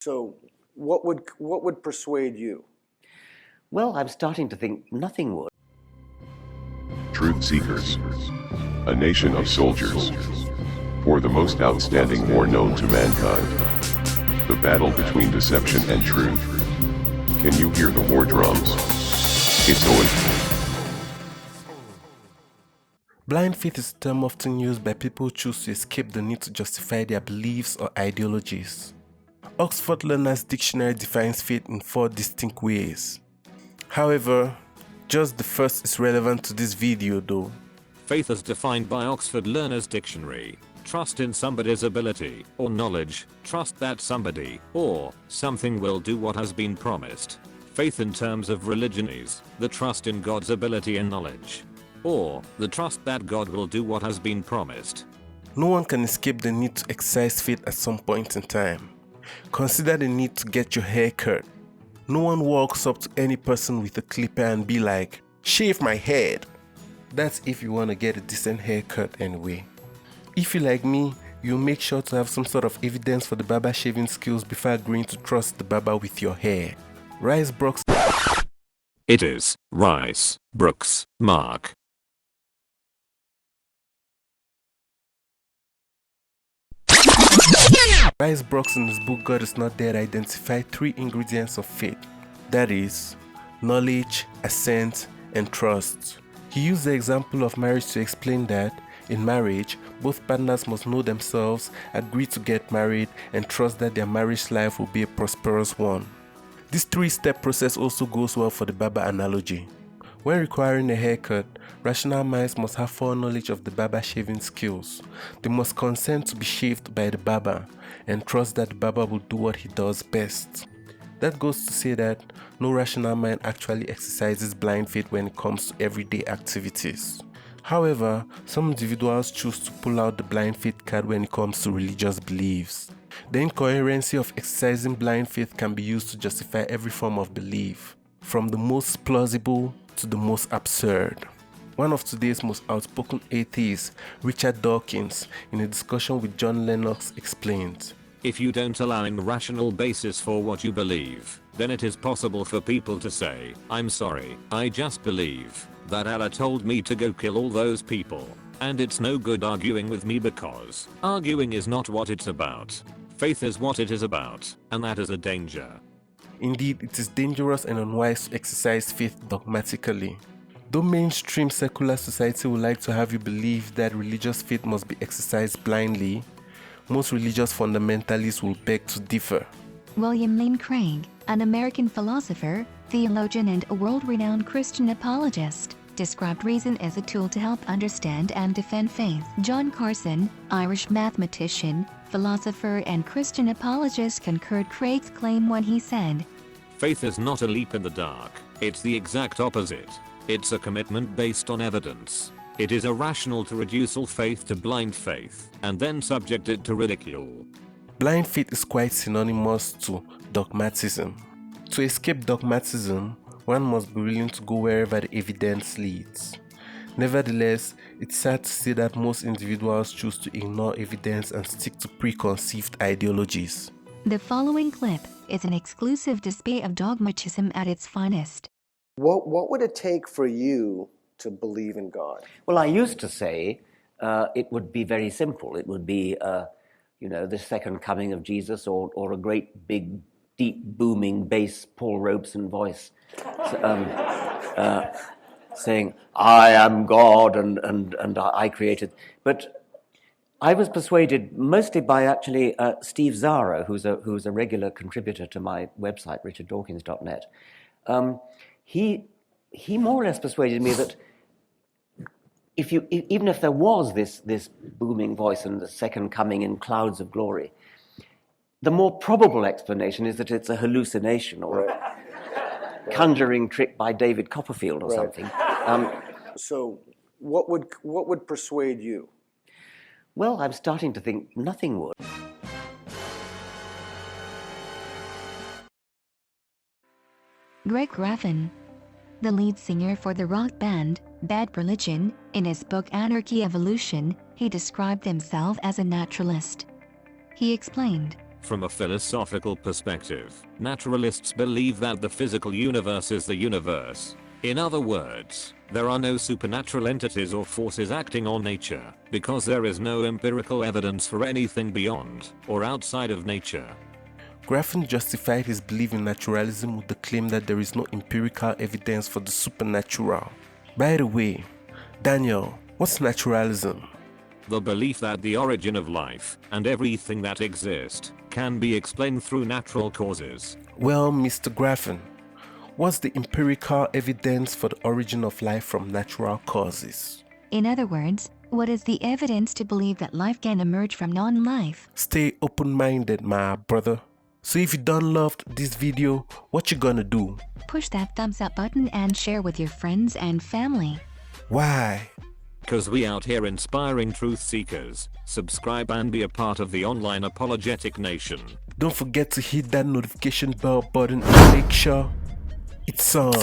So what would persuade you? Well, I'm starting to think nothing would. Truth seekers. A nation of soldiers. For the most outstanding war known to mankind. The battle between deception and truth. Can you hear the war drums? It's OAN. Blind faith is a term often used by people who choose to escape the need to justify their beliefs or ideologies. Oxford Learner's Dictionary defines faith in 4 distinct ways. However, just the first is relevant to this video though. Faith as defined by Oxford Learner's Dictionary: trust in somebody's ability or knowledge, trust that somebody or something will do what has been promised. Faith in terms of religion is the trust in God's ability and knowledge, or the trust that God will do what has been promised. No one can escape the need to exercise faith at some point in time. Consider the need to get your hair cut. No one walks up to any person with a clipper and be like, "Shave my head." That's if you want to get a decent haircut anyway. If you like me, you'll make sure to have some sort of evidence for the barber shaving skills before agreeing to trust the barber with your hair. Rice Brooks. It is Rice Brooks, Mark. Rice Brooks in his book God Is Not Dead identified 3 ingredients of faith. That is, knowledge, assent, and trust. He used the example of marriage to explain that, in marriage, both partners must know themselves, agree to get married, and trust that their marriage life will be a prosperous one. This 3-step process also goes well for the barber analogy. When requiring a haircut, rational minds must have foreknowledge of the barber shaving skills. They must consent to be shaved by the barber and trust that the barber will do what he does best. That goes to say that no rational mind actually exercises blind faith when it comes to everyday activities. However, some individuals choose to pull out the blind faith card when it comes to religious beliefs. The incoherency of exercising blind faith can be used to justify every form of belief, from the most plausible to the most absurd. One of today's most outspoken atheists, Richard Dawkins, in a discussion with John Lennox, explained, If you don't allow a rational basis for what you believe, then it is possible for people to say, "I'm sorry, I just believe that Allah told me to go kill all those people, and it's no good arguing with me because arguing is not what it's about. Faith is what it is about, and that is a danger." Indeed, it is dangerous and unwise to exercise faith dogmatically. Though mainstream secular society would like to have you believe that religious faith must be exercised blindly, most religious fundamentalists will beg to differ. William Lane Craig, an American philosopher, theologian and a world-renowned Christian apologist, described reason as a tool to help understand and defend faith. John Carson, Irish mathematician, philosopher and Christian apologist, concurred Craig's claim when he said, Faith is not a leap in the dark, it's the exact opposite. It's a commitment based on evidence. It is irrational to reduce all faith to blind faith, and then subject it to ridicule. Blind faith is quite synonymous to dogmatism. To escape dogmatism, one must be willing to go wherever the evidence leads. Nevertheless, it's sad to see that most individuals choose to ignore evidence and stick to preconceived ideologies. The following clip is an exclusive display of dogmatism at its finest. What would it take for you to believe in God? Well, I used to say it would be very simple. It would be, the second coming of Jesus, or a great big, deep, booming bass Paul Robeson voice saying, "I am God and I created." But I was persuaded mostly by actually Steve Zara, who's a regular contributor to my website, richarddawkins.net. He more or less persuaded me that even if there was this booming voice and the second coming in clouds of glory, the more probable explanation is that it's a hallucination or a conjuring trick by David Copperfield or something. So what would persuade you? Well, I'm starting to think nothing would. Greg Graffin, the lead singer for the rock band Bad Religion, in his book Anarchy Evolution, he described himself as a naturalist. He explained, From a philosophical perspective, naturalists believe that the physical universe is the universe. In other words, there are no supernatural entities or forces acting on nature, because there is no empirical evidence for anything beyond or outside of nature. Graffin justified his belief in naturalism with the claim that there is no empirical evidence for the supernatural. By the way, Daniel, what's naturalism? The belief that the origin of life and everything that exists can be explained through natural causes. Well, Mr. Graffin, what's the empirical evidence for the origin of life from natural causes? In other words, what is the evidence to believe that life can emerge from non-life? Stay open-minded, my brother. So if you done loved this video, what you gonna do? Push that thumbs up button and share with your friends and family. Why? Cause we out here inspiring truth seekers. Subscribe and be a part of the online apologetic nation. Don't forget to hit that notification bell button and make sure it's on.